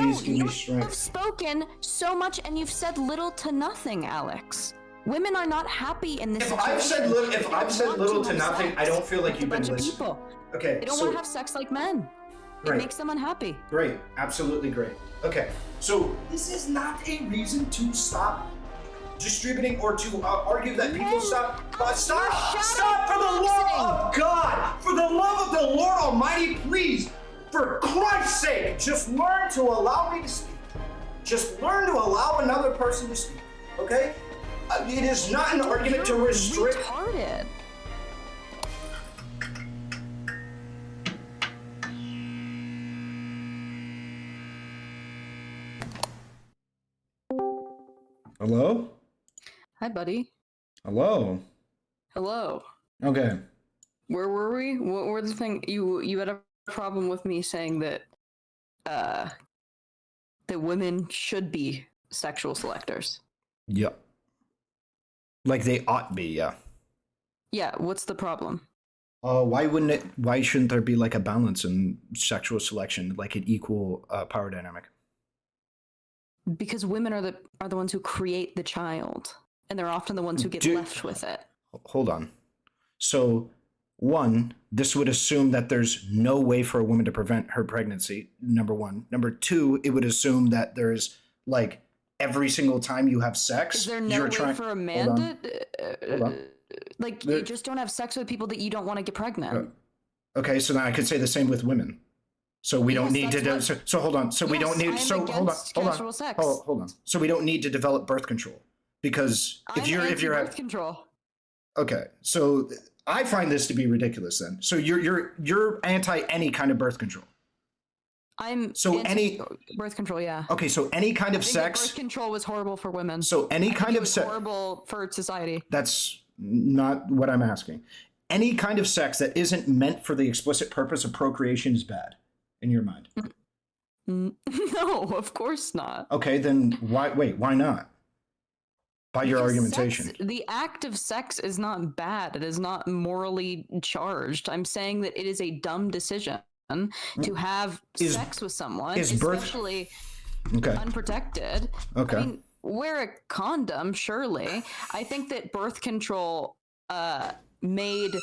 please give me You strength. have spoken so much and you've said little to nothing, Alex. Women are not happy in this situation. If I've said little to nothing, I don't feel like you've been listening. People. Okay, They don't want to have sex like men. It makes them unhappy. Great, absolutely great. Okay, so this is not a reason to stop distributing or to argue that people stop. Stop for the love of God! For the love of the Lord Almighty, please! For Christ's sake, just learn to allow me to speak. Just learn to allow another person to speak, okay? It is not an argument to restrict. Retarded. Hello? Hi, buddy. Hello? Hello. Okay. Where were we? What were the thing? You had a problem with me saying that that women should be sexual selectors. Yeah. Like they ought be, yeah. Yeah, what's the problem? Why shouldn't there be like a balance in sexual selection, like an equal power dynamic? Because women are the ones who create the child, and they're often the ones who get left with it. Hold on. So, one, this would assume that there's no way for a woman to prevent her pregnancy, number one. Number two, it would assume that there's like every single time you have sex, is there no way for a man to like you just don't have sex with people that you don't want to get pregnant? Okay, so then I could say the same with women. So we don't need to do. So hold on. So we don't need. So hold on. So we don't need to develop birth control because if you're birth control. Okay, so I find this to be ridiculous. Then, so you're anti any kind of birth control. I'm so any birth control, yeah. Okay, so any kind of sex. Birth control was horrible for women. So any kind of sex horrible for society. That's not what I'm asking. Any kind of sex that isn't meant for the explicit purpose of procreation is bad. In your mind? No, of course not. Okay, then why not? By your argumentation. The act of sex is not bad. It is not morally charged. I'm saying that it is a dumb decision to have sex with someone, especially unprotected. Okay. I mean, wear a condom, surely. I think that birth control made...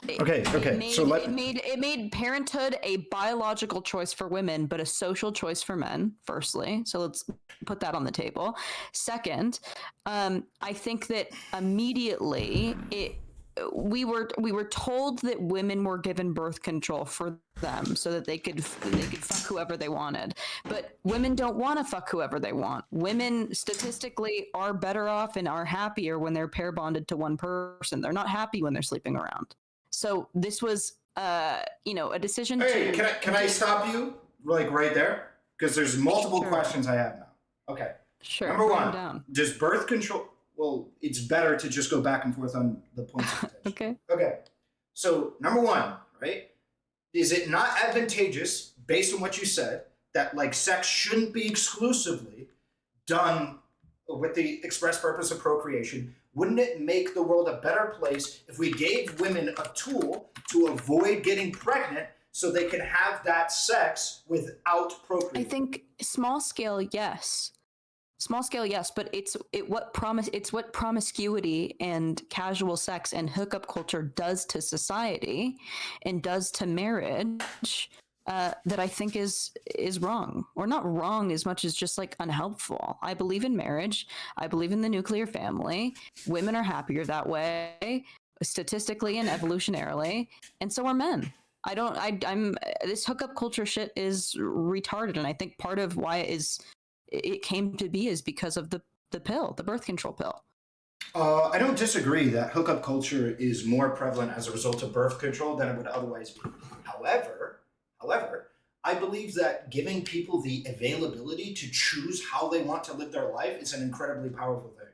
It made parenthood a biological choice for women, but a social choice for men, firstly. So let's put that on the table. Second, I think that immediately we were told that women were given birth control for them so that they could fuck whoever they wanted. But women don't want to fuck whoever they want. Women statistically are better off and are happier when they're pair bonded to one person. They're not happy when they're sleeping around. So this was, a decision. Hey, can I stop you like right there? Because there's multiple questions I have now. Okay. Sure. Number one, does birth control? Well, it's better to just go back and forth on the points of contention. Okay. So number one, right? Is it not advantageous, based on what you said, that like sex shouldn't be exclusively done with the express purpose of procreation? Wouldn't it make the world a better place if we gave women a tool to avoid getting pregnant so they can have that sex without procreating? I think small scale, yes. Small scale, yes, but it's what promiscuity and casual sex and hookup culture does to society and does to marriage that I think is wrong, or not wrong as much as just like unhelpful. I believe in marriage. I believe in the nuclear family. Women are happier that way, statistically and evolutionarily, and so are men. I'm this hookup culture shit is retarded, and I think part of why it came to be is because of the pill, the birth control pill. I don't disagree that hookup culture is more prevalent as a result of birth control than it would otherwise be. However, I believe that giving people the availability to choose how they want to live their life is an incredibly powerful thing.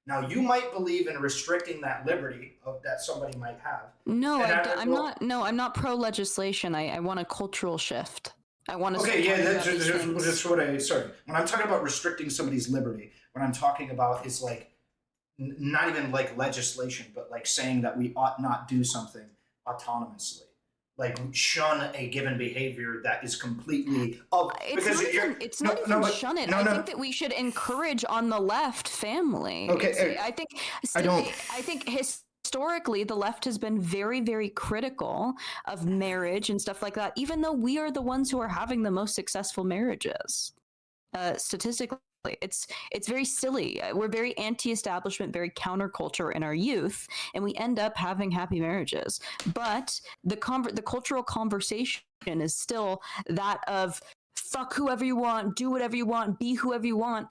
Now, you might believe in restricting that liberty that somebody might have. No, I'm not pro legislation. I want a cultural shift. I want to. Okay, yeah, that's what I. Sorry, when I'm talking about restricting somebody's liberty, what I'm talking about is like not even like legislation, but like saying that we ought not do something autonomously. like shun a given behavior that is completely it's not even shun it. I think that we should encourage on the left family. Okay, I think historically the left has been very, very critical of marriage and stuff like that, even though we are the ones who are having the most successful marriages. Statistically, it's very silly. We're very anti-establishment, very counterculture in our youth, and we end up having happy marriages. But the cultural conversation is still that of fuck whoever you want, do whatever you want, be whoever you want.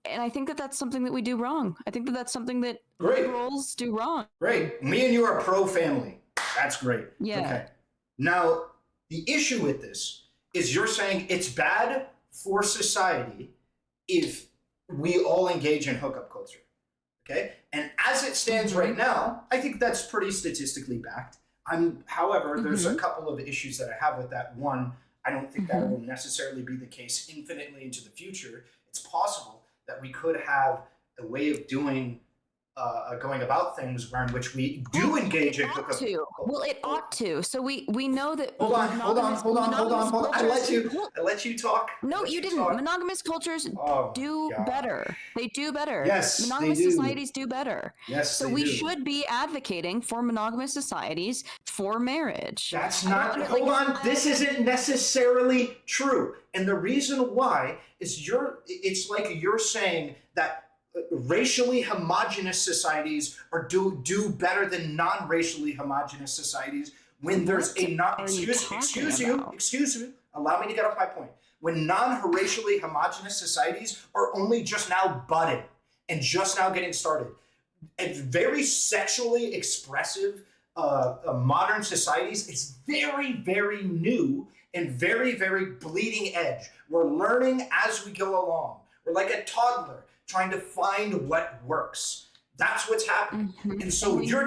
And I think that that's something that we do wrong. I think that that's something that liberals do wrong. Great. Me and you are pro-family. That's great. Yeah. Okay. Now, the issue with this is you're saying it's bad for society if we all engage in hookup culture, okay? And as it stands right now, I think that's pretty statistically backed. However, there's a couple of issues that I have with that. One, I don't think that will necessarily be the case infinitely into the future. It's possible that we could have a way of doing going about things in which we do engage in hookup culture. Well, it ought to. So we know that. Hold on. I let you talk. No, you didn't. Monogamous cultures do better. They do better. Yes, monogamous societies do better. Yes, so we should be advocating for monogamous societies for marriage. That's not. Hold on. This isn't necessarily true, and the reason why is it's like you're saying that racially homogenous societies do better than non-racially homogenous societies when there's a excuse you, allow me to get off my point. When non-racially homogenous societies are only just now budding and just now getting started, and very sexually expressive modern societies is very, very new and very, very bleeding edge. We're learning as we go along. We're like a toddler trying to find what works. That's what's happening. And so to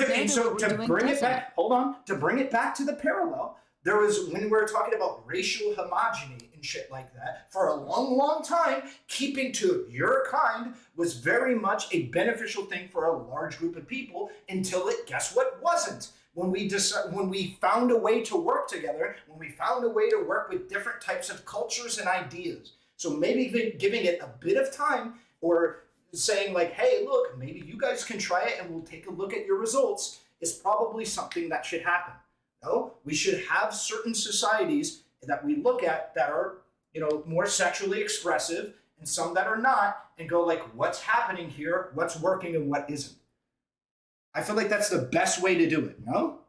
bring it back, to bring it back to the parallel, there was, when we were talking about racial homogeny and shit like that, for a long, long time, keeping to your kind was very much a beneficial thing for a large group of people until it, guess what, wasn't. When we found a way to work together, when we found a way to work with different types of cultures and ideas. So maybe giving it a bit of time, or saying like, hey, look, maybe you guys can try it and we'll take a look at your results, is probably something that should happen. No, we should have certain societies that we look at that are, more sexually expressive and some that are not, and go like, what's happening here? What's working and what isn't? I feel like that's the best way to do it, no?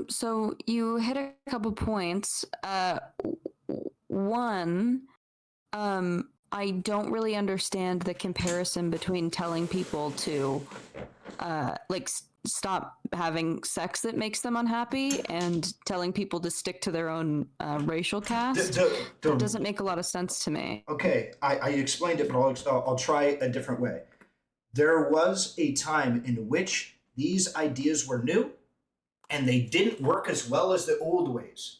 So you hit a couple points. One, I don't really understand the comparison between telling people to stop having sex that makes them unhappy and telling people to stick to their own racial caste. That doesn't make a lot of sense to me. Okay, I explained it, but I'll try a different way. There was a time in which these ideas were new and they didn't work as well as the old ways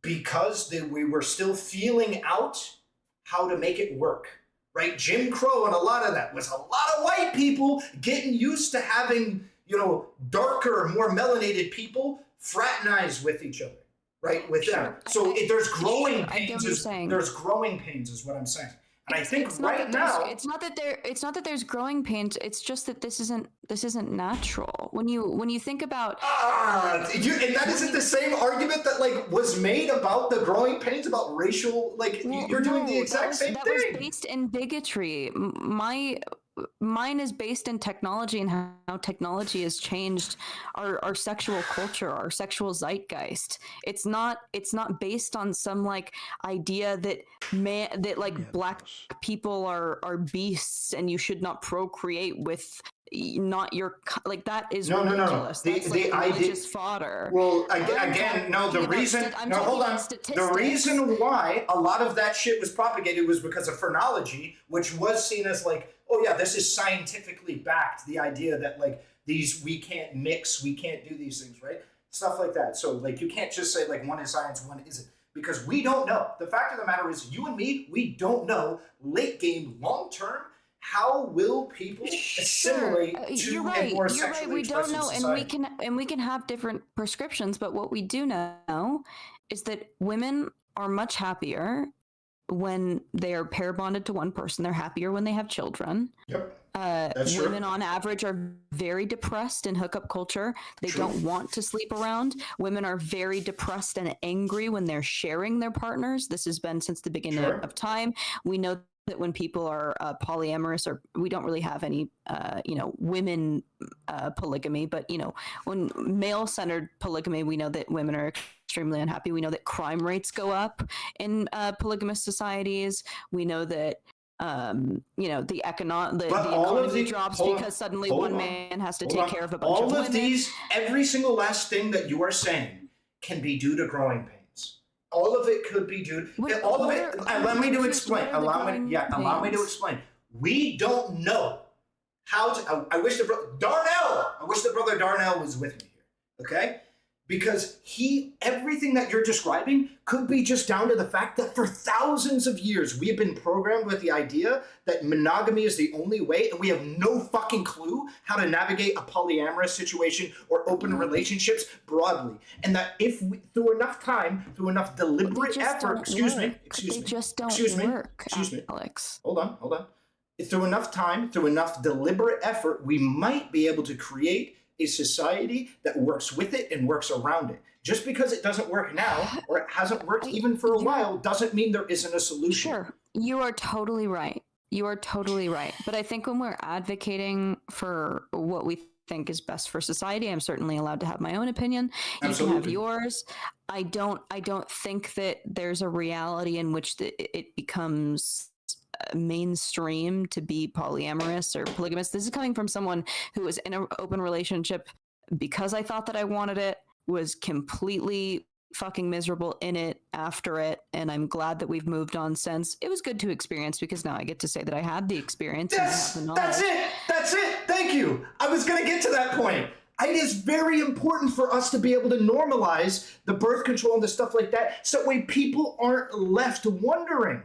because we were still feeling out how to make it work, right? Jim Crow and a lot of that was a lot of white people getting used to having, darker, more melanated people fraternize with each other, right? With them. So there's growing pains. There's growing pains is what I'm saying. And I think it's not that there's growing pains. It's just that this isn't natural. When you think about and that isn't the same argument that was made about the growing pains about racial you're doing the exact same thing. That was based in bigotry. Mine is based in technology and how technology has changed our sexual culture, our sexual zeitgeist. It's not based on some idea that black people are beasts and you should not procreate with not your that is ridiculous. No. That's the idea fodder. Well, the reason why a lot of that shit was propagated was because of phrenology, which was seen as oh yeah, this is scientifically backed. The idea that we can't mix, we can't do these things, right? Stuff like that. So you can't just say one is science, one isn't, because we don't know. The fact of the matter is, you and me, we don't know late game, long term, how will people assimilate to a more sexually expressive society? We can have different prescriptions, but what we do know is that women are much happier when they are pair bonded to one person. They're happier when they have children. Yep. That's women true. on average are very depressed in hookup culture. They don't want to sleep around. Women are very depressed and angry when they're sharing their partners. This has been since the beginning of time. We know that when people are polyamorous, or we don't really have any, women polygamy, but, when male-centered polygamy, we know that women are extremely unhappy. We know that crime rates go up in polygamous societies. We know that the economy drops because suddenly one man has to take care of a bunch of women. All of these, every single last thing that you are saying can be due to growing pains. All of it could be due. Allow me to explain. Allow me to explain. We don't know how to. I wish the brother Darnell was with me here. Okay. Because everything that you're describing could be just down to the fact that for thousands of years, we have been programmed with the idea that monogamy is the only way, and we have no fucking clue how to navigate a polyamorous situation or open relationships broadly. And that if we, through enough time, through enough deliberate effort, excuse me, Alex. Hold on. Through enough time, through enough deliberate effort, we might be able to create a society that works with it and works around it. Just because it doesn't work now, or it hasn't worked even for a while, doesn't mean there isn't a solution. Sure, you are totally right. But I think when we're advocating for what we think is best for society, I'm certainly allowed to have my own opinion. Absolutely. You can have yours. I don't think that there's a reality in which it becomes mainstream to be polyamorous or polygamous. This is coming from someone who was in an open relationship because I thought that I wanted it, was completely fucking miserable in it after it, and I'm glad that we've moved on since. It was good to experience because now I get to say that I had the experience. That's it. Thank you. I was going to get to that point. It is very important for us to be able to normalize the birth control and the stuff like that, so that way people aren't left wondering.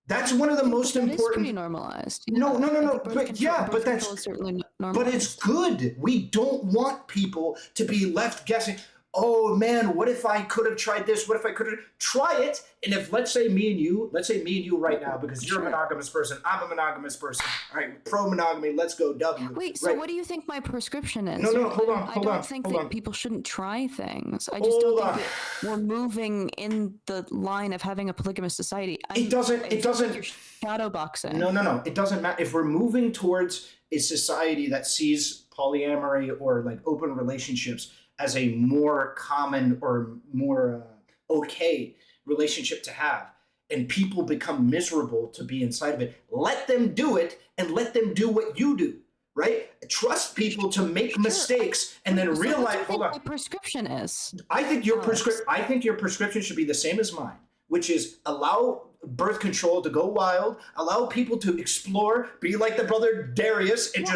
That's one of the most important. It's pretty normalized. No. But that's certainly normalized. But it's good. We don't want people to be left guessing. Oh man, what if I could have tried this? What if I could have try it? And if let's say me and you right now, because you're a monogamous person, I'm a monogamous person. All right, pro monogamy. Let's go W. Wait, so what do you think my prescription is? No, hold on. I don't think that people shouldn't try things. I just don't think that we're moving in the line of having a polygamous society. It doesn't. You're shadow boxing. No. It doesn't matter if we're moving towards a society that sees polyamory or like open relationships as a more common or more okay relationship to have, and people become miserable to be inside of it. Let them do it, and let them do what you do, right? Trust people to make mistakes, and then realize. Hold on. My prescription is. I think your prescription should be the same as mine, which is allow birth control to go wild, allow people to explore, be like the brother Darius, and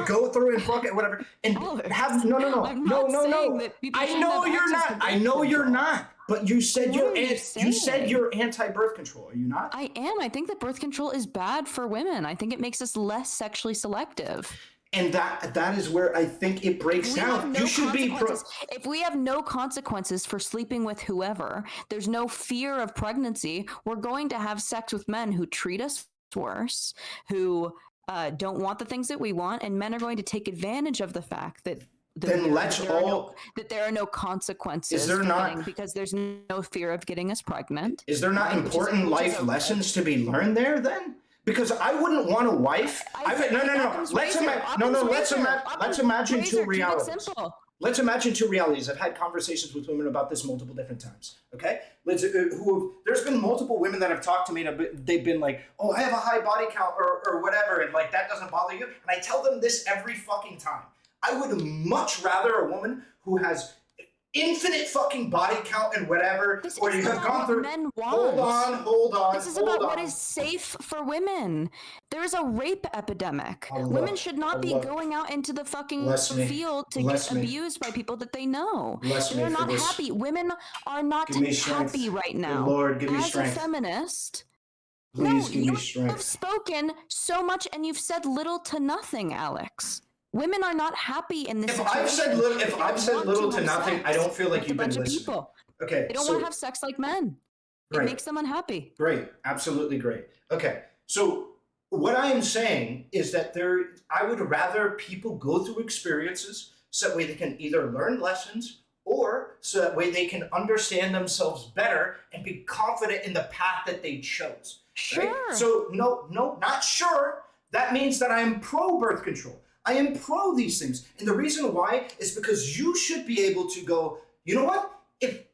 go through and fuck it, whatever, and have no. I know you're not. But you said you're anti-birth control. Are you not? I am. I think that birth control is bad for women. I think it makes us less sexually selective. And that is where I think it breaks down. You should be if we have no consequences for sleeping with whoever, there's no fear of pregnancy, we're going to have sex with men who treat us worse, who don't want the things that we want, and men are going to take advantage of the fact that there are no consequences. Is there not? Because there's no fear of getting us pregnant. Is there not important life lessons to be learned there then? Because I wouldn't want a wife. Let's imagine two realities. Let's imagine two realities. I've had conversations with women about this multiple different times. Okay, there's been multiple women that have talked to me, and they've been like, "Oh, I have a high body count or whatever," and like that doesn't bother you. And I tell them this every fucking time. I would much rather a woman who has infinite fucking body count and whatever, or you have gone through. Hold on. This is about what is safe for women. There is a rape epidemic. Women should not be going out into the fucking field to get abused by people that they know. They're not happy. Women are not happy right now. Lord, give me strength. As a feminist, Please give me strength. You've spoken so much and you've said little to nothing, Alex. Women are not happy in this situation. If I've said little to nothing, I don't feel like you've been listening. People. Okay. They don't want to have sex like men. It makes them unhappy. Great. Absolutely great. Okay. So what I am saying is that I would rather people go through experiences so that way they can either learn lessons or so that way they can understand themselves better and be confident in the path that they chose. Sure. Right? So no, not sure. That means that I am pro birth control. I am pro these things. And the reason why is because you should be able to go, you know what? If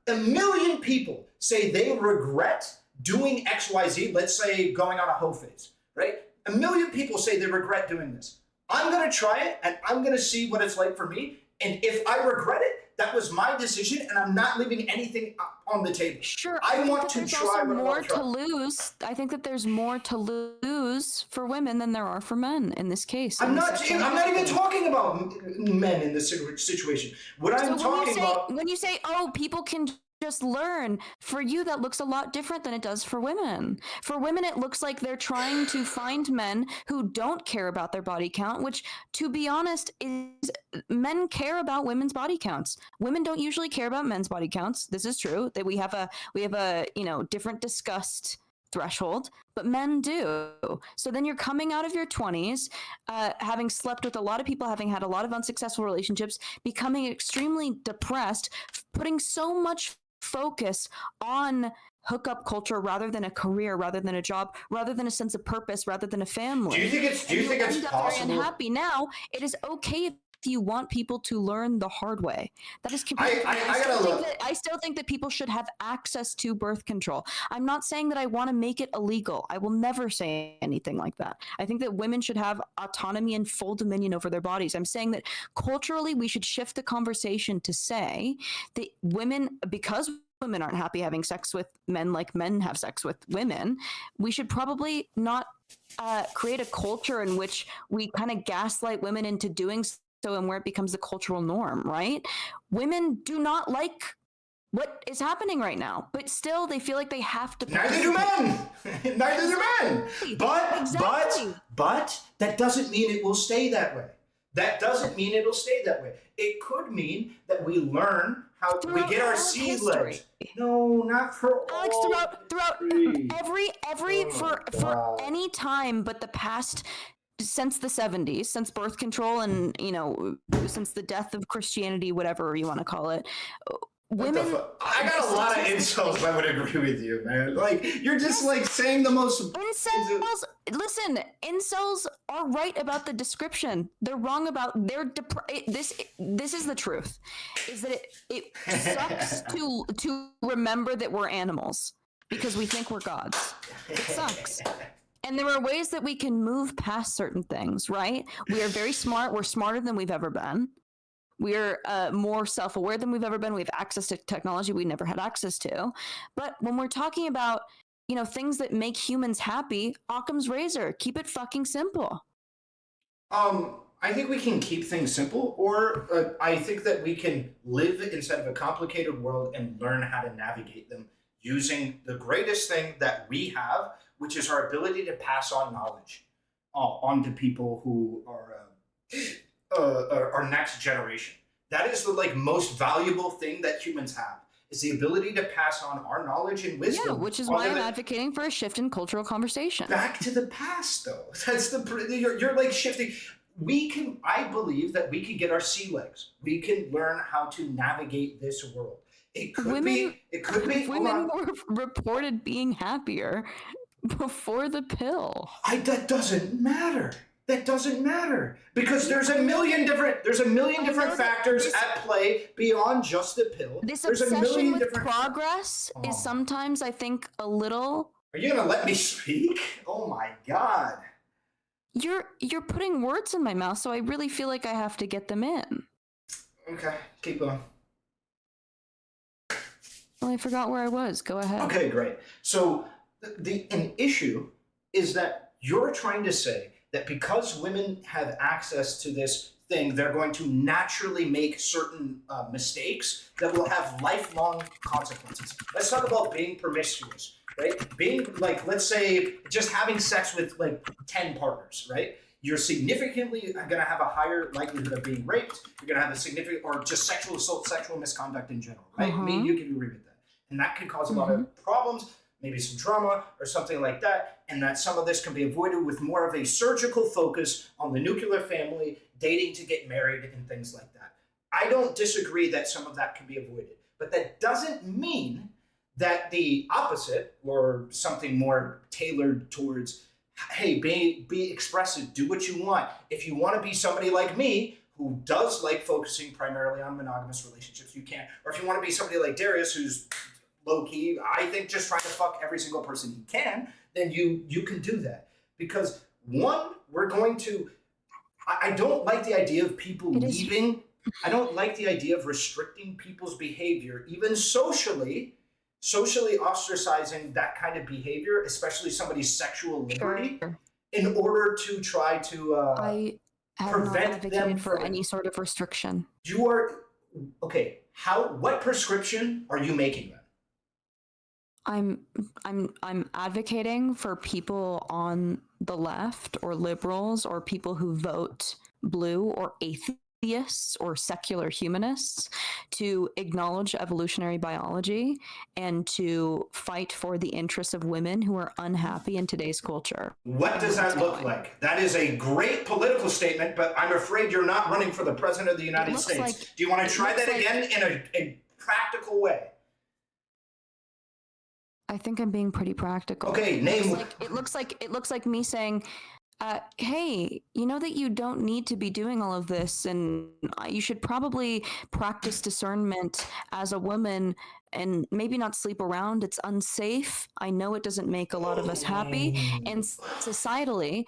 a million people say they regret doing XYZ, let's say going on a hoe phase, right? A million people say they regret doing this. I'm going to try it and I'm going to see what it's like for me. And if I regret it, that was my decision and I'm not leaving anything on the table. Sure. I want to try what I want to try. To lose. I think that there's more to lose for women than there are for men in this case. I'm not even talking about men in this situation. What I'm talking about... When you say, oh, people can just learn, for you that looks a lot different than it does for women. For women, it looks like they're trying to find men who don't care about their body count, which, to be honest, is men care about women's body counts. Women don't usually care about men's body counts. This is true. That we have a different disgust threshold, but men do. So then you're coming out of your 20s, having slept with a lot of people, having had a lot of unsuccessful relationships, becoming extremely depressed, putting so much focus on hookup culture rather than a career, rather than a job, rather than a sense of purpose, rather than a family. Do you think it's possible? Very unhappy. Now, it is okay if you want people to learn the hard way. That is completely I still think that people should have access to birth control. I'm not saying that I want to make it illegal. I will never say anything like that. I think that women should have autonomy and full dominion over their bodies. I'm saying that culturally we should shift the conversation to say that women, because women aren't happy having sex with men like men have sex with women, we should probably not create a culture in which we kind of gaslight women into doing so, and where it becomes the cultural norm, right? Women do not like what is happening right now, but still they feel like they have to. Neither do men. Neither do men. But that doesn't mean it will stay that way. That doesn't mean it'll stay that way. It could mean that we learn how we get our sea legs. No, not for Alex, all throughout for any time but the past, since the 70s, since birth control and, since the death of Christianity, whatever you want to call it, women... I got a lot of insults that would agree with you, man. Like, you're just like saying the most... Incels, listen, incels are right about the description. They're wrong about this is the truth, is that it sucks to remember that we're animals because we think we're gods. It sucks. And there are ways that we can move past certain things, right? We are very smart. We're smarter than we've ever been. We're more self-aware than we've ever been. We have access to technology we never had access to. But when we're talking about, things that make humans happy, Occam's razor, keep it fucking simple. I think we can keep things simple, or I think that we can live inside of a complicated world and learn how to navigate them using the greatest thing that we have, which is our ability to pass on knowledge onto people who are our next generation. That is the most valuable thing that humans have, is the ability to pass on our knowledge and wisdom. Yeah, which is why I'm advocating for a shift in cultural conversation. Back to the past, though. That's you're shifting. I believe that we can get our sea legs. We can learn how to navigate this world. It could be. Women were reported being happier before the pill. That doesn't matter. That doesn't matter because there's a million different factors at play beyond just the pill. This obsession with progress is sometimes, I think, a little. Are you gonna let me speak? Oh my God. You're putting words in my mouth, so I really feel like I have to get them in. Okay, keep going. Well, I forgot where I was. Go ahead. Okay, great. So an issue is that you're trying to say that because women have access to this thing, they're going to naturally make certain mistakes that will have lifelong consequences. Let's talk about being promiscuous, right? Being like, let's say, just having sex with like 10 partners, right? You're significantly going to have a higher likelihood of being raped. You're going to have a significant, or just sexual assault, sexual misconduct in general, right? Me and you can agree with that. And that could cause a lot of problems, maybe some trauma or something like that. And that some of this can be avoided with more of a surgical focus on the nuclear family, dating to get married and things like that. I don't disagree that some of that can be avoided, but that doesn't mean that the opposite or something more tailored towards, hey, be expressive, do what you want. If you want to be somebody like me who does like focusing primarily on monogamous relationships, you can. Or if you want to be somebody like Darius who's low-key, I think, just trying to fuck every single person he can, then you can do that. Because one, we're going to, I don't like the idea of people leaving. I don't like the idea of restricting people's behavior, even socially ostracizing that kind of behavior, especially somebody's sexual liberty, in order to try to I have prevent not advocated them for from any sort of restriction. You are okay. What prescription are you making then? I'm advocating for people on the left or liberals or people who vote blue or atheists or secular humanists to acknowledge evolutionary biology and to fight for the interests of women who are unhappy in today's culture. What does that look like? That is a great political statement, but I'm afraid you're not running for the president of the United States. Do you want to try that again in a practical way? I think I'm being pretty practical. Okay, name. It looks like me saying, hey, you know that you don't need to be doing all of this, and you should probably practice discernment as a woman and maybe not sleep around. It's unsafe. I know it doesn't make a lot of us happy. And society,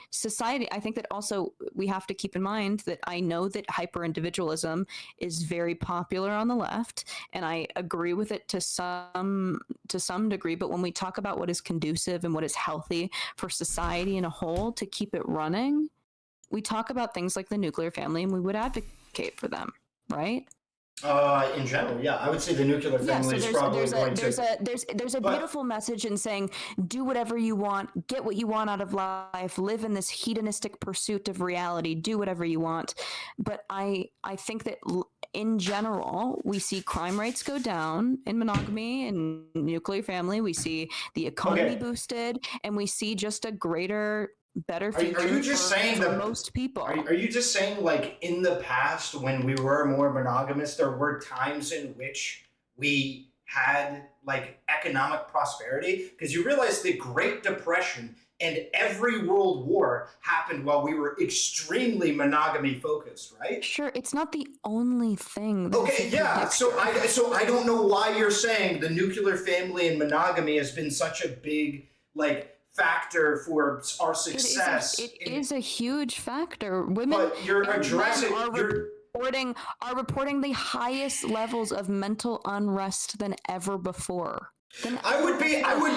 I think that also we have to keep in mind that I know that hyper-individualism is very popular on the left, and I agree with it to some degree. But when we talk about what is conducive and what is healthy for society in a whole to keep it running, we talk about things like the nuclear family, and we would advocate for them, right? In general, yeah, I would say the nuclear family is probably going to. There's a beautiful message in saying, do whatever you want, get what you want out of life, live in this hedonistic pursuit of reality, do whatever you want. But I think that in general, we see crime rates go down in monogamy and nuclear family. We see the economy boosted, and we see just a better future. Are you just saying that most people? Are you just saying, like, in the past when we were more monogamous, there were times in which we had like economic prosperity? Because you realize the Great Depression and every world war happened while we were extremely monogamy focused, right? Sure, it's not the only thing. Okay, yeah. So I don't know why you're saying the nuclear family and monogamy has been such a big factor for our success. It is a huge factor. Women, but you're addressing. Are reporting the highest levels of mental unrest than ever before. I would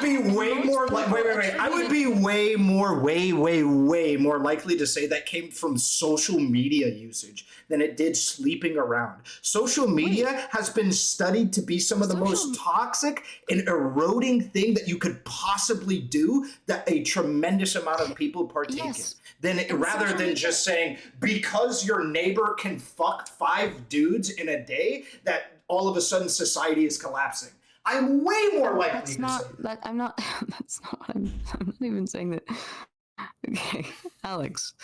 be way more like I would be way more likely to say that came from social media usage than it did sleeping around. Social media has been studied to be some of the most toxic and eroding thing that you could possibly do, that a tremendous amount of people partake in. Rather than just saying, because your neighbor can fuck 5 dudes in a day, that all of a sudden society is collapsing. I'm way more likely to say that. I'm not. That's not what I'm not even saying that. Okay, Alex.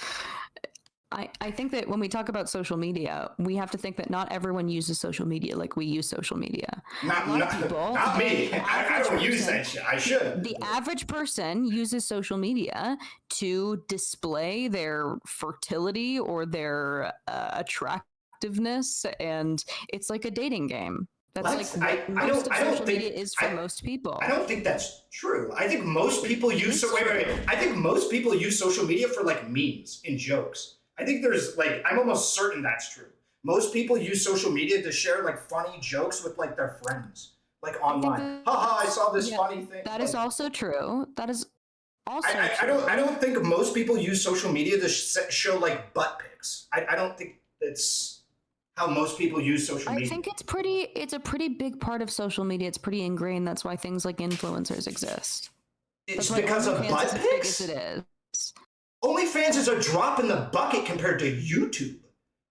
I think that when we talk about social media, we have to think that not everyone uses social media like we use social media. Not me. I don't use that shit. I should. The average person uses social media to display their fertility or their attractiveness, and it's like a dating game. That's like most of social media is for most people. I don't think that's true. I think most people use I think most people use social media for like memes and jokes. I think there's I'm almost certain that's true. Most people use social media to share like funny jokes with like their friends, like online. Haha, I saw this funny thing. That is also true. That is also true. I don't think most people use social media to show like butt pics. I don't think that's how most people use social media. I think it's a pretty big part of social media. It's pretty ingrained. That's why things like influencers exist. It's because of butt pics? pics? As big as it is. OnlyFans is a drop in the bucket compared to YouTube.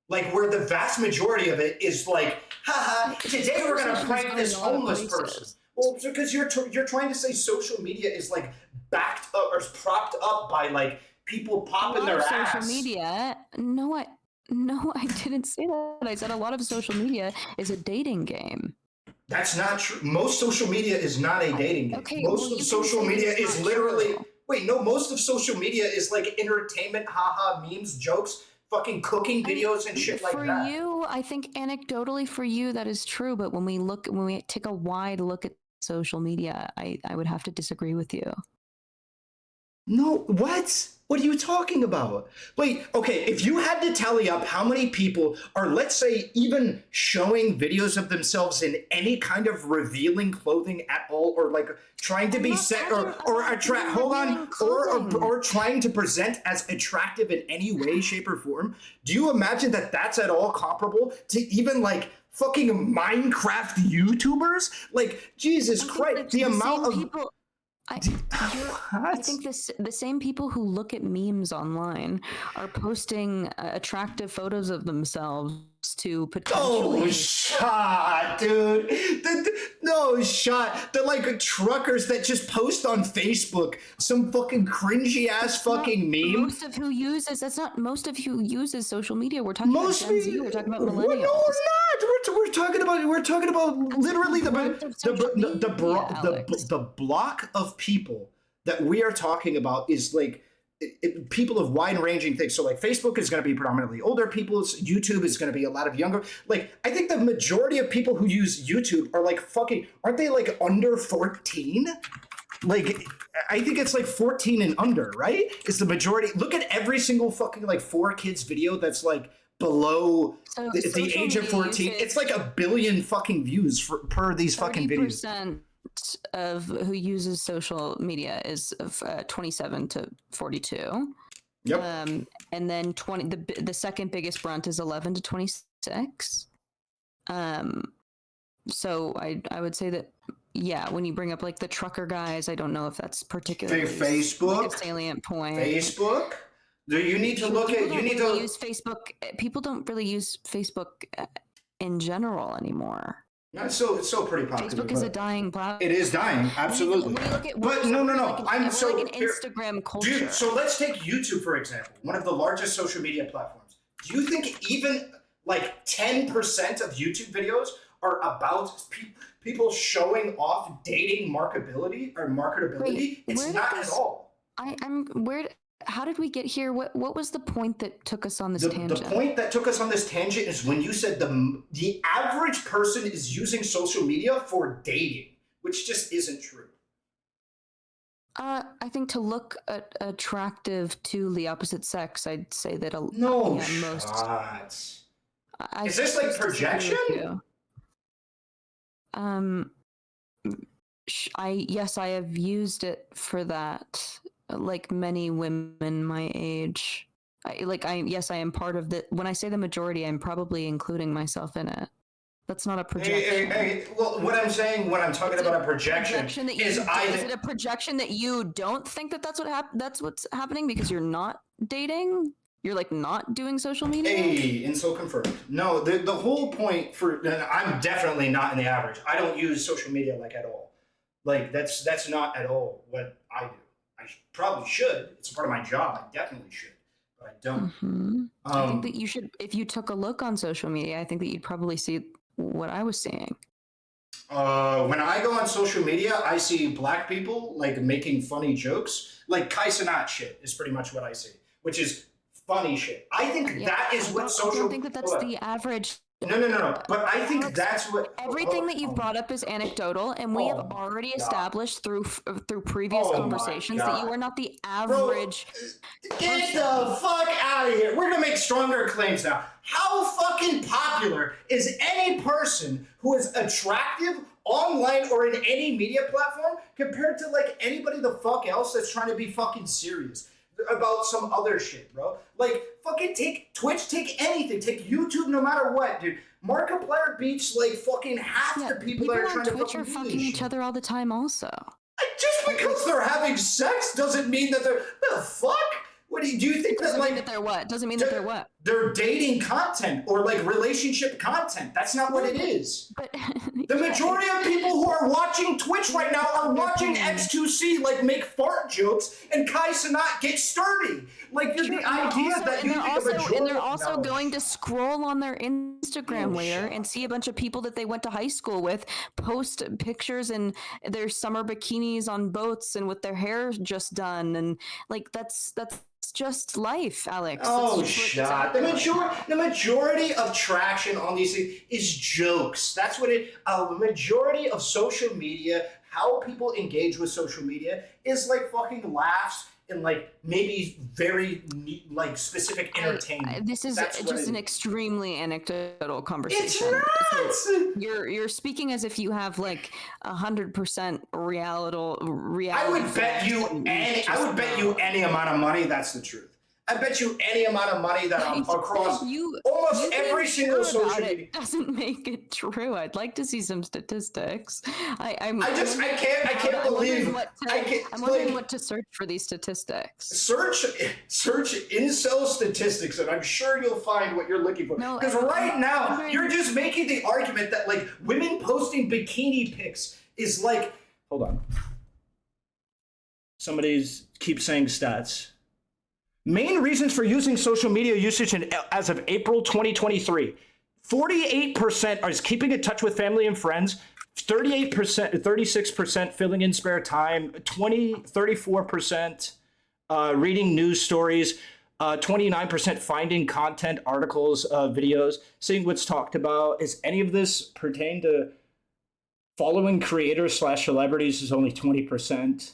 Like, where the vast majority of it is like, haha, today we're going to prank this homeless person. Well, because you're trying to say social media is like backed up or propped up by like people popping their ass. Social media. No, I didn't say that. I said a lot of social media is a dating game. That's not true. Most social media is not a dating game. Okay, most of social media is literally most of social media is like entertainment, haha, memes, jokes, fucking cooking videos and shit like that. For you, I think anecdotally for you that is true, but when we take a wide look at social media, I would have to disagree with you. No, what? What are you talking about? Wait, okay, if you had to tally up how many people are, let's say, even showing videos of themselves in any kind of revealing clothing at all, or like trying to be set or attract, hold on, or trying to present as attractive in any way, shape, or form, do you imagine that that's at all comparable to even like fucking Minecraft YouTubers? Like, Jesus Christ, the amount of people. I think the same people who look at memes online are posting attractive photos of themselves to potentially. Oh, shot, dude. No shot. They're like truckers that just post on Facebook some fucking cringy ass fucking meme. That's not most of who uses social media. We're talking about Gen Z. We're talking about millennials. No, we're not. We're talking about literally the block of people that we are talking about is like people of wide-ranging things. So like Facebook is going to be predominantly older people. YouTube is going to be a lot of younger. Like I think the majority of people who use YouTube are like fucking, aren't they like under 14? Like I think it's like 14 and under, right? It's the majority. Look at every single fucking like 4Kids video that's like below the age of 14. It's like 1 billion fucking views per these fucking videos. 30% of who uses social media is 27 to 42. Yep. And then the second biggest brunt is 11 to 26. So I would say that, yeah, when you bring up like the trucker guys, I don't know if that's particularly Facebook, like a salient point. Facebook. Do you need to look at? You need to use Facebook. People don't really use Facebook in general anymore. It's so pretty popular. Facebook is a dying platform. It is dying, absolutely. But no. I'm so like an Instagram culture. Dude, so let's take YouTube for example, one of the largest social media platforms. Do you think even like 10% of YouTube videos are about people showing off dating marketability? It's not at all. How did we get here? What was the point that took us on this tangent? The point that took us on this tangent is when you said the average person is using social media for dating, which just isn't true. I think to look attractive to the opposite sex, I'd say that shots. Is this like projection? I have used it for that. Like many women my age, I am part of the. When I say the majority, I'm probably including myself in it. That's not a projection. Well, what I'm saying when I'm talking about a projection is it a projection that you don't think that that's what's happening because you're not dating? You're like not doing social media? Hey, insult confirmed. No, the whole point I'm definitely not in the average. I don't use social media like at all. Like that's not at all what I do. I probably should. It's part of my job. I definitely should, but I don't. Mm-hmm. I think that you should, if you took a look on social media, I think that you'd probably see what I was seeing. When I go on social media, I see black people like making funny jokes, like Kai Cenat shit is pretty much what I see, which is funny shit. I think that is what social. I don't think that's the average. No. But I think that's what everything that you've brought up is anecdotal, and we have already established through previous conversations that you are not the average. Bro, get the fuck out of here! We're gonna make stronger claims now. How fucking popular is any person who is attractive online or in any media platform compared to like anybody the fuck else that's trying to be fucking serious about some other shit, bro? Like, fucking take Twitch, take anything, take YouTube, no matter what, dude. Markiplier beats like fucking half the people that are trying to fucking Twitch are fucking each other all the time also. Just Just because they're having sex doesn't mean that they're the fuck. What do you think Doesn't that mean that they're what? Doesn't mean that they're what? They're dating content or like relationship content. That's not what it is. But the majority of people who are watching Twitch right now are watching X2C like make fart jokes and Kai Cenat get sturdy. Like you're the idea that you think the majority. And they're also going to scroll on their Instagram later and see a bunch of people that they went to high school with post pictures in their summer bikinis on boats and with their hair just done, and like that's just life, Alex. Oh, shut. The majority of traction on these things is jokes. That's what it. The majority of social media, how people engage with social media, is like fucking laughs and like maybe very like specific entertainment. This is just an extremely anecdotal conversation. It's not. You're speaking as if you have like 100% reality. I would bet you any amount of money that's the truth. I bet you any amount of money that I'm across almost every single social media. It doesn't make it true. I'd like to see some statistics. I can't believe. I'm wondering what to search for these statistics. Search incel statistics, and I'm sure you'll find what you're looking for. Because right now you're just making the argument that like women posting bikini pics is like. Hold on. Somebody's keep saying stats. Main reasons for using social media usage as of April 2023. 48% is keeping in touch with family and friends. 36% filling in spare time. 34% reading news stories. 29% finding content, articles, videos, seeing what's talked about. Is any of this pertain to following creators / celebrities is only 20%.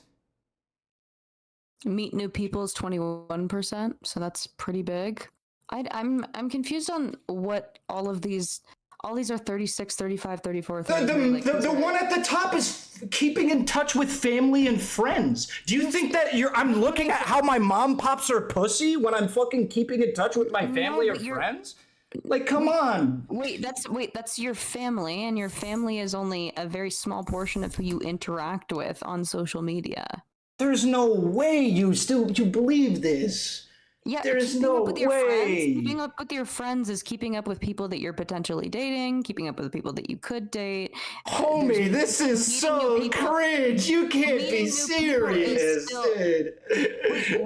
Meet new people is 21%, so that's pretty big. I'm confused on what all these are 36, 35, 34, 33. The one at the top is keeping in touch with family and friends. Do you think that I'm looking at how my mom pops her pussy when I'm fucking keeping in touch with my family or friends? Like, come on. That's your family, and your family is only a very small portion of who you interact with on social media. There's no way you believe this. Yeah, there's no way. Keeping up with your friends is keeping up with people that you're potentially dating, keeping up with people that you could date. Homie, this is so cringe. You can't be serious, dude.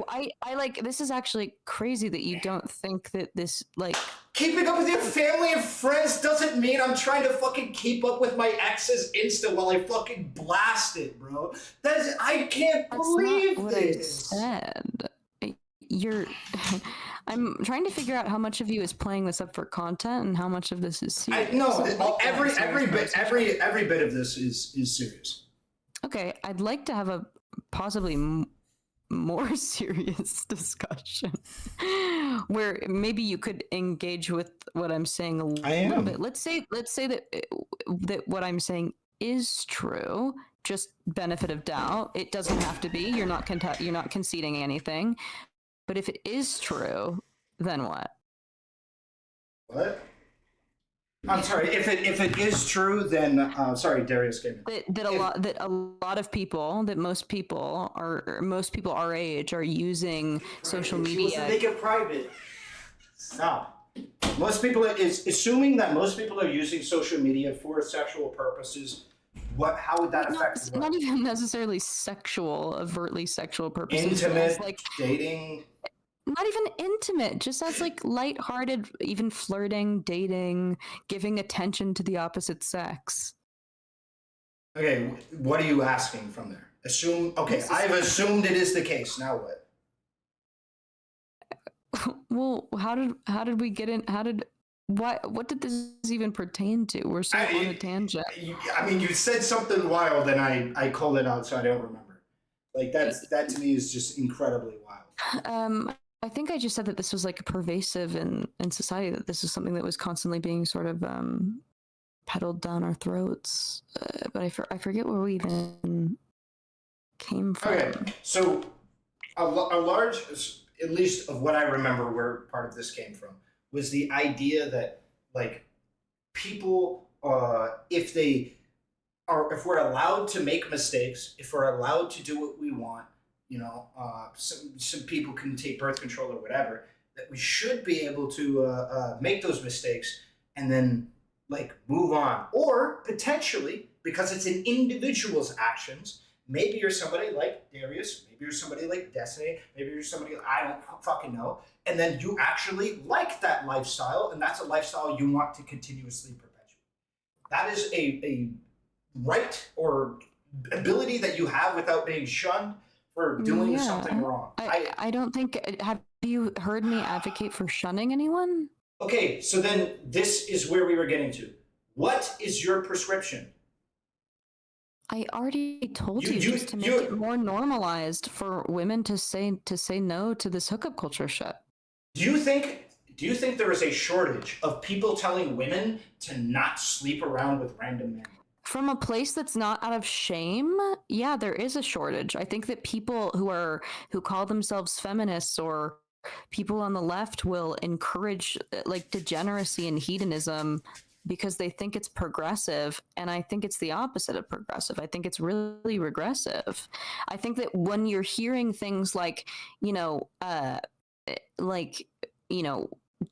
I like, this is actually crazy that you don't think that this, like... Keeping up with your family and friends doesn't mean I'm trying to fucking keep up with my ex's Insta while I fucking blast it, bro. I can't believe not what this. I said. I'm trying to figure out how much of you is playing this up for content and how much of this is serious. Every bit of this is serious. Okay, I'd like to have a possibly more serious discussion where maybe you could engage with what I'm saying a little bit. Let's say that what I'm saying is true. Just benefit of doubt. It doesn't have to be. You're not conceding anything. But if it is true, then what? What? I'm sorry. If it is true, then sorry, Darius gave me most people our age are using social media. Make it private. Stop. Most people is assuming that most people are using social media for sexual purposes. How would that affect? Not even necessarily overtly sexual purposes. Intimate, dating. Not even intimate, just as like lighthearted, even flirting, dating, giving attention to the opposite sex. Okay, what are you asking from there? I've assumed it is the case. Now what? Well, how did we get in? What did this even pertain to? We're so on a tangent. I mean, you said something wild, and I called it out, so I don't remember. Like that to me is just incredibly wild. I think I just said that this was like pervasive in society, that this is something that was constantly being sort of peddled down our throats. But I forget where we even came from. Okay, so a large, at least of what I remember where part of this came from, was the idea that like people, if they if we're allowed to make mistakes, if we're allowed to do what we want, some people can take birth control or whatever, that we should be able to make those mistakes and then like move on. Or potentially, because it's an individual's actions, maybe you're somebody like Darius, maybe you're somebody like Destiny, maybe you're somebody I don't fucking know, and then you actually like that lifestyle, and that's a lifestyle you want to continuously perpetuate. That is a right or ability that you have without being shunned for doing something wrong. I don't think, have you heard me advocate for shunning anyone? Okay, so then this is where we were getting to. What is your prescription? I already told you just to make it more normalized for women to say no to this hookup culture shit. Do you think there is a shortage of people telling women to not sleep around with random men? From a place that's not out of shame, yeah, there is a shortage. I think that people who call themselves feminists or people on the left will encourage like degeneracy and hedonism because they think it's progressive, and I think it's the opposite of progressive. I think it's really regressive. I think that when you're hearing things like,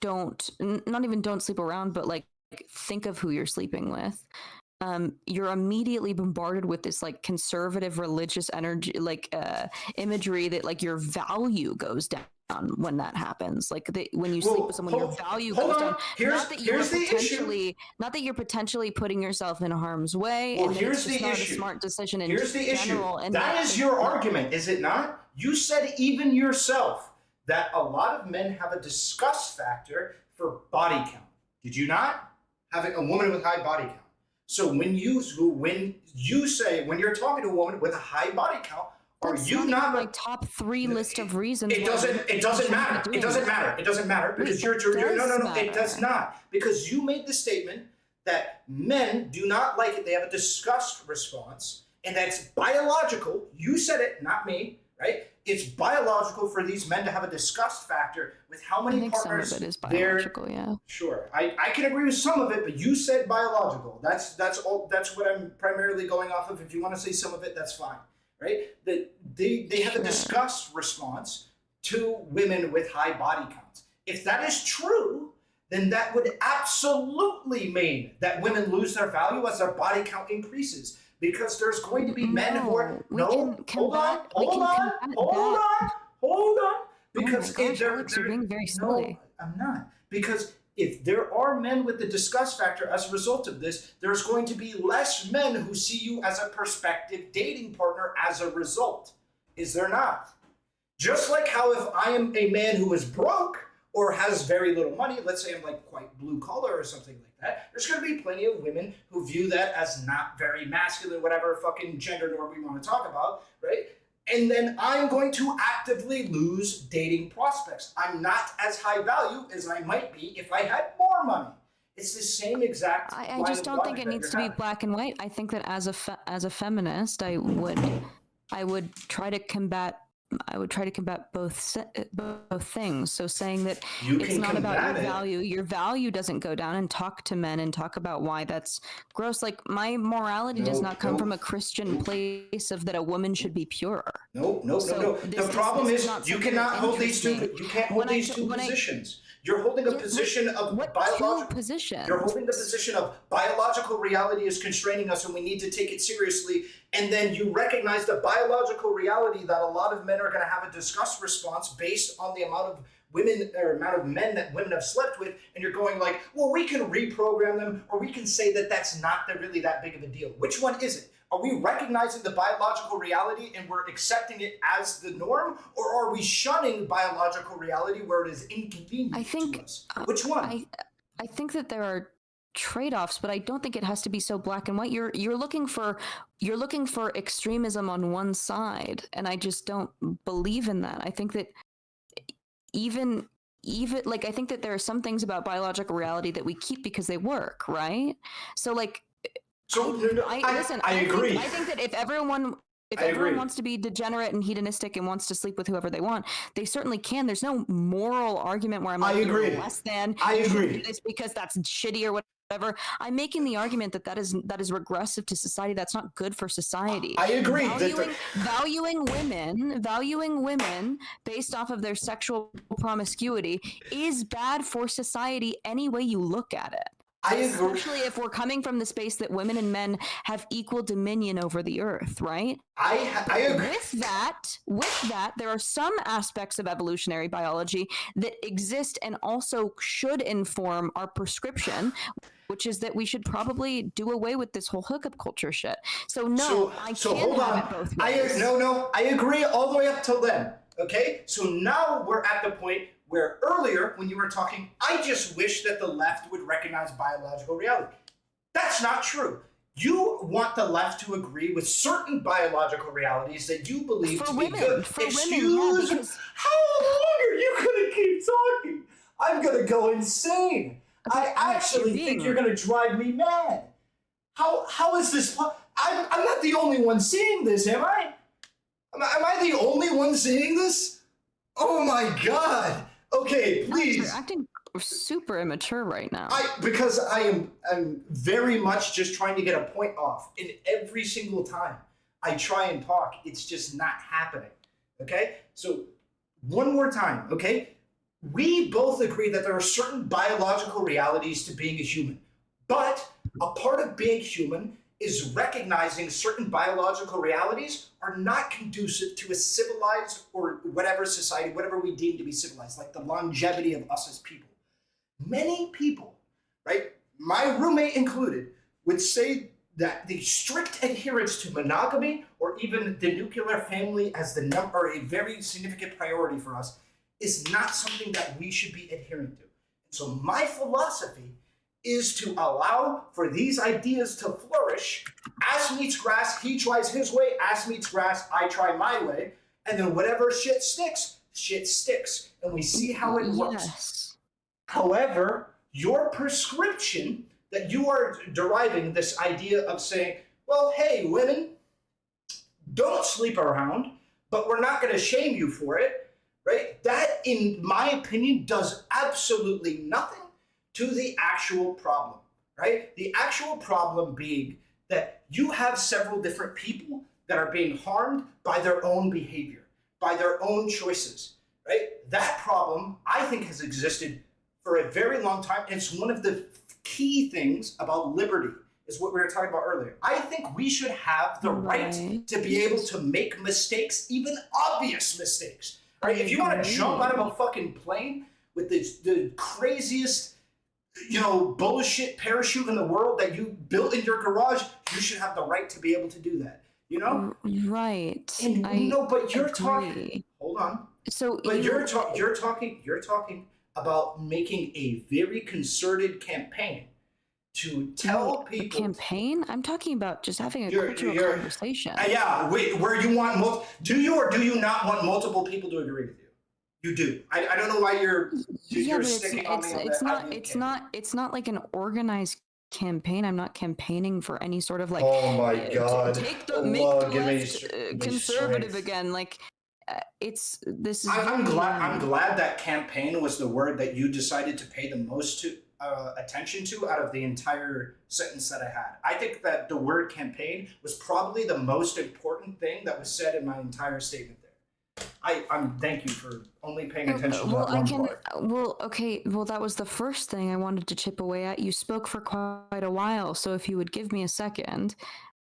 don't sleep around, but like think of who you're sleeping with. You're immediately bombarded with this like conservative religious energy, like imagery that like your value goes down when that happens. Like when you sleep with someone, your value goes down. Not that you're potentially putting yourself in harm's way. Well, and here's it's the not issue. A smart decision. Here's the general, issue. And that is your argument, is it not? You said even yourself that a lot of men have a disgust factor for body count. Did you not? Having a woman with high body count. So when you're talking to a woman with a high body count, that's are you not my top 3 list of reasons? It doesn't matter. It doesn't matter. It doesn't matter because no. It does not, because you made the statement that men do not like it. They have a disgust response, and that's biological. You said it, not me, right? It's biological for these men to have a disgust factor with how many partners. Some of it is biological, yeah. Sure, I can agree with some of it, but you said biological. That's what I'm primarily going off of. If you want to say some of it, that's fine, right? That they have a disgust response to women with high body counts. If that is true, then that would absolutely mean that women lose their value as their body count increases. Because there's going to be men who are hold on. Because you're being very silly. No, I'm not. Because if there are men with the disgust factor as a result of this, there's going to be less men who see you as a prospective dating partner as a result. Is there not? Just like how if I am a man who is broke or has very little money, let's say I'm like quite blue collar or something like that, there's going to be plenty of women who view that as not very masculine, whatever fucking gender norm we want to talk about, right? And then I'm going to actively lose dating prospects. I'm not as high value as I might be if I had more money. It's the same exact. I just don't think it needs to be black and white. I think that as a feminist, I would try to combat both things. So saying that it's not about your value. Your value doesn't go down, and talk to men and talk about why that's gross. Like my morality does not come from a Christian place of that a woman should be pure. No. The problem is you cannot hold these two. You can't hold these two positions. You're holding a position of biological position. You're holding the position of biological reality is constraining us and we need to take it seriously. And then you recognize the biological reality that a lot of men are going to have a disgust response based on the amount of women or amount of men that women have slept with. And you're going like, well, we can reprogram them, or we can say that that's not really that big of a deal. Which one is it? Are we recognizing the biological reality and we're accepting it as the norm, or are we shunning biological reality where it is inconvenient to us? Which one? I think that there are trade-offs, but I don't think it has to be so black and white. You're looking for extremism on one side, and I just don't believe in that. I think that even like I think that there are some things about biological reality that we keep because they work, right? So like. I agree. I think that if everyone wants to be degenerate and hedonistic and wants to sleep with whoever they want, they certainly can. There's no moral argument where I'm like, I agree. Less than. I agree. Do this because that's shitty or whatever. whatever. I'm making the argument that that is regressive to society. That's not good for society. I agree. Valuing women based off of their sexual promiscuity is bad for society any way you look at it. I agree. Especially if we're coming from the space that women and men have equal dominion over the earth, right? I agree. With that, there are some aspects of evolutionary biology that exist and also should inform our prescription, which is that we should probably do away with this whole hookup culture shit. So I can't have it both ways. I agree all the way up till then. Okay, so now we're at the point where earlier when you were talking, I just wish that the left would recognize biological reality. That's not true. You want the left to agree with certain biological realities that you believe to be good. Excuse me, how long are you gonna keep talking? I'm gonna go insane. I actually think you're gonna drive me mad. How is this? I'm not the only one seeing this, am I? Am I the only one seeing this? Oh my God. Okay, please. You're acting super immature right now. Because I'm very much just trying to get a point off. And every single time I try and talk, it's just not happening. Okay? So one more time, okay? We both agree that there are certain biological realities to being a human. But a part of being human is recognizing certain biological realities are not conducive to a civilized or whatever society, whatever we deem to be civilized, like the longevity of us as people. Many people, right, my roommate included, would say that the strict adherence to monogamy or even the nuclear family as the number, a very significant priority for us, is not something that we should be adhering to. So my philosophy is to allow for these ideas to flourish. Ass meets grass, he tries his way, ass meets grass, I try my way, and then whatever shit sticks, and we see how it works. Yes. However, your prescription that you are deriving this idea of saying, well, hey, women, don't sleep around, but we're not going to shame you for it, right? That, in my opinion, does absolutely nothing to the actual problem, right? The actual problem being that you have several different people that are being harmed by their own behavior, by their own choices, right? That problem, I think, has existed for a very long time. And it's one of the key things about liberty, is what we were talking about earlier. I think we should have the right to be able to make mistakes, even obvious mistakes, right? If you want to jump out of a fucking plane with the craziest, bullshit parachute in the world that you built in your garage, you should have the right to be able to do that, Right. And but you're talking. Hold on. So, but you're talking about making a very concerted campaign to tell people. Campaign? I'm talking about just having a cultural conversation. Yeah. Wait, where you want do you or do you not want multiple people to agree with you? You do. I don't know why you're sticking on me on that. It's not like an organized campaign. I'm not campaign for any sort of like. Oh my God! Make the left conservative again. Like this is. I'm glad that campaign was the word that you decided to pay the most attention to out of the entire sentence that I had. I think that the word campaign was probably the most important thing that was said in my entire statement there. Thank you for only paying attention to that one part. Well, that was the first thing I wanted to chip away at. You spoke for quite a while, so if you would give me a second.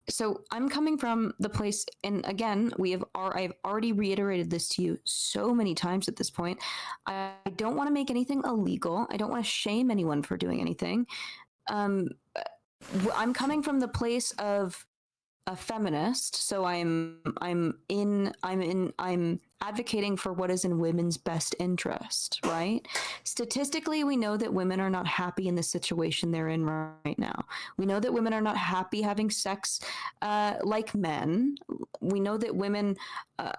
So I'm coming from the place, and again, I've already reiterated this to you so many times at this point. I don't want to make anything illegal. I don't want to shame anyone for doing anything. I'm coming from the place of a feminist, so I'm advocating for what is in women's best interest, right? Statistically, we know that women are not happy in the situation they're in right now. We know that women are not happy having sex like men. We know that women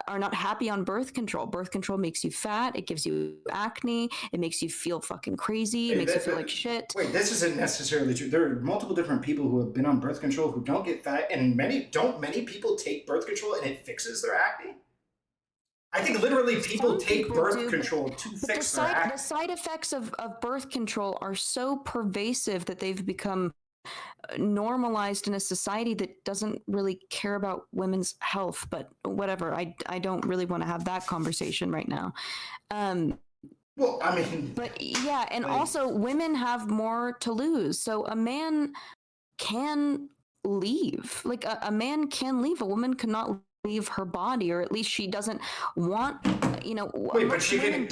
are not happy on birth control. Birth control makes you fat. It gives you acne. It makes you feel fucking crazy. It makes you feel like shit. Wait, this isn't necessarily true. There are multiple different people who have been on birth control who don't get fat, and many people take birth control and it fixes their acne? I think literally people take people birth do, control to fix their the acne. side effects of birth control are so pervasive that they've become normalized in a society that doesn't really care about women's health. But whatever, I don't really want to have that conversation right now. Well, I mean, but yeah, and like, also women have more to lose. So a man can leave. Like a man can leave. A woman cannot leave her body, or at least she doesn't want. wait, but she can.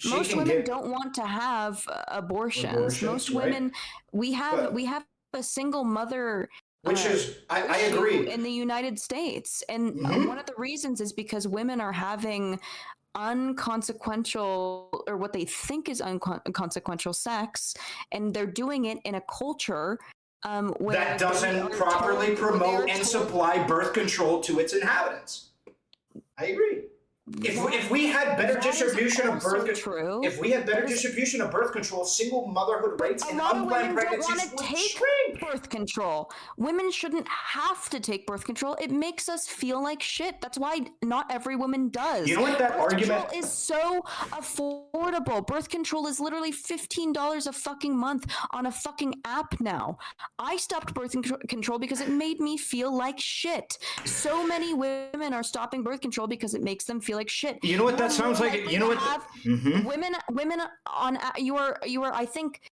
Most women don't want to have abortions. Most women, right? we have a single mother. Which is, I agree. In the United States. And one of the reasons is because women are having unconsequential, or what they think is unconsequential sex, and they're doing it in a culture where that doesn't properly promote and supply birth control to its inhabitants. I agree. If we had better distribution of birth control, if we had better distribution of birth control, single motherhood rates and unplanned pregnancies would shrink. Birth control. Women shouldn't have to take birth control. It makes us feel like shit. That's why not every woman does. You know what that argument is so affordable. Birth control is literally $15 a fucking month on a fucking app now. I stopped birth control because it made me feel like shit. So many women are stopping birth control because it makes them feel like shit. You know what that sounds like? You know what? Women on you are I think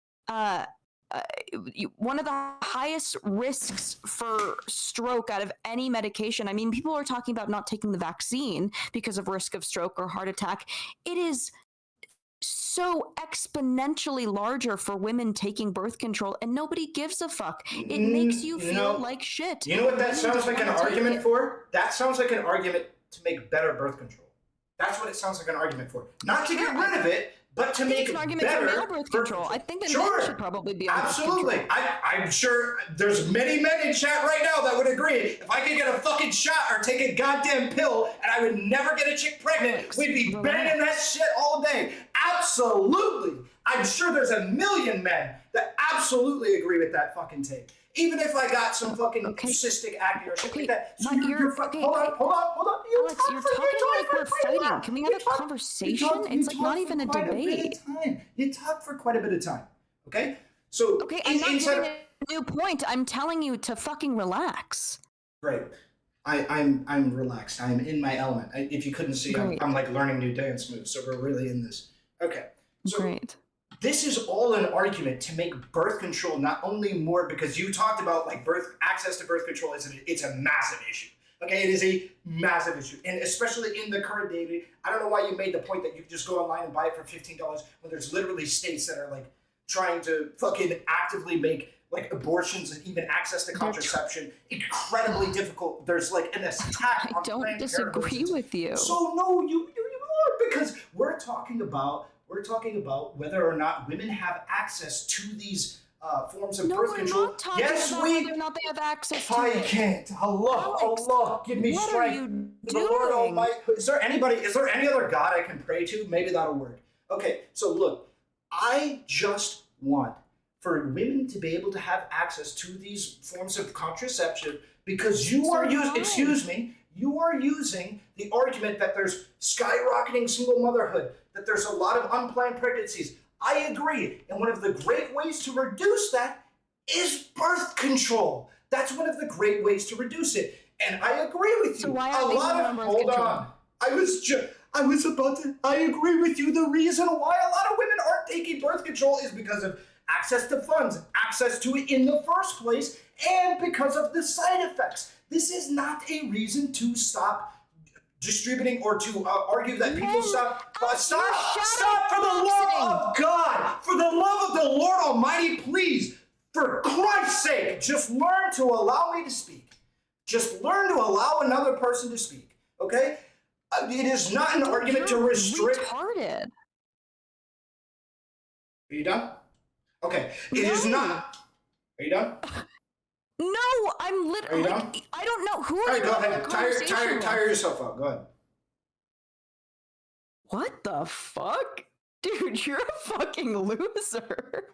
one of the highest risks for stroke out of any medication. I mean, people are talking about not taking the vaccine because of risk of stroke or heart attack. It is so exponentially larger for women taking birth control, and nobody gives a fuck. It makes you feel like shit. You know what that sounds like an argument for? That sounds like an argument to make better birth control. That's what it sounds like an argument for. Not to get rid of it, but to make an argument better for male birth control. I think that men should probably be on absolutely. I'm sure there's many men in chat right now that would agree. If I could get a fucking shot or take a goddamn pill and I would never get a chick pregnant, we'd be banging that shit all day. Absolutely. I'm sure there's a million men that absolutely agree with that fucking take. Even if I got some fucking cystic acne or shit like that. So you're fucking, hold on. Alex, you're talking like we're fighting. Can we have a conversation? It's like not even a debate. You talk for quite a bit of time. Okay? So I'm not giving a new point. I'm telling you to fucking relax. Great. I'm relaxed. I'm in my element. If you couldn't see, I'm like learning new dance moves. So we're really in this. Okay. So great. This is all an argument to make birth control not only more, because you talked about like access to birth control it's a massive issue. Okay, it is a massive issue, and especially in the current day. I don't know why you made the point that you can just go online and buy it for $15 when there's literally states that are like trying to fucking actively make like abortions and even access to contraception incredibly difficult. There's like an attack. I don't disagree with you. So no, you are, because we're talking about whether or not women have access to these forms of birth control. Not talking about whether or not they have access to it. I can't. Allah, give me strength. What are you the Lord Almighty. Is there any other God I can pray to? Maybe that'll work. Okay, so look, I just want for women to be able to have access to these forms of contraception because you are using the argument that there's skyrocketing single motherhood, that there's a lot of unplanned pregnancies. I agree. And one of the great ways to reduce that is birth control. That's one of the great ways to reduce it. And I agree with you. So why are hold on. I agree with you. The reason why a lot of women aren't taking birth control is because of access to funds, access to it in the first place, and because of the side effects. This is not a reason to stop distributing or to argue that people stop for the love of God, for the love of the Lord Almighty, please, for Christ's sake, just learn to allow me to speak. Just learn to allow another person to speak, okay? It is not an argument to restrict. Retarded. Are you done? Okay. It is not. Are you done? No, I'm literally. I don't know who are you. All right, go ahead. Tire yourself out. Go ahead. What the fuck? Dude, you're a fucking loser.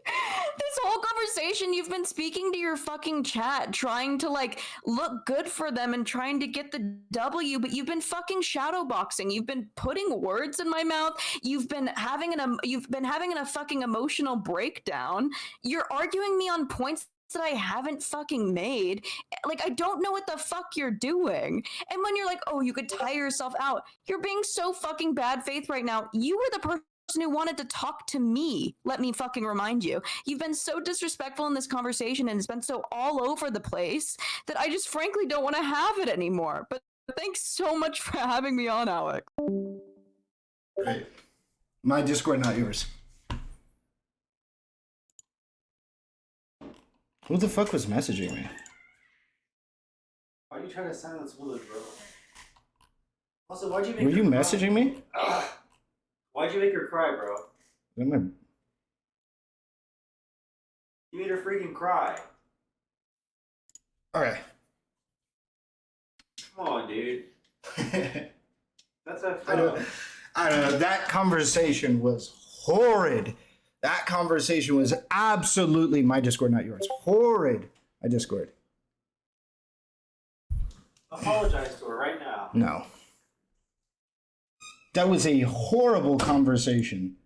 This whole conversation, you've been speaking to your fucking chat, trying to like look good for them and trying to get the W, but you've been fucking shadowboxing. You've been putting words in my mouth. You've been having a fucking emotional breakdown. You're arguing me on points that I haven't fucking made. Like, I don't know what the fuck you're doing. And when you're like, oh, you could tire yourself out, you're being so fucking bad faith right now. You were the person who wanted to talk to me. Let me fucking remind you. You've been so disrespectful in this conversation and it's been so all over the place that I just frankly don't want to have it anymore. But thanks so much for having me on, Alex. Right. My Discord, not yours. Who the fuck was messaging me? Why are you trying to silence Willard, bro? Also, why'd you make Were you messaging me? Why'd you make her cry, bro? You made her freaking cry. Okay. Come on, dude. That's a I don't know. That conversation was horrid. That conversation was absolutely my Discord, not yours. Horrid. My Discord. Apologize to her right now. No. That was a horrible conversation.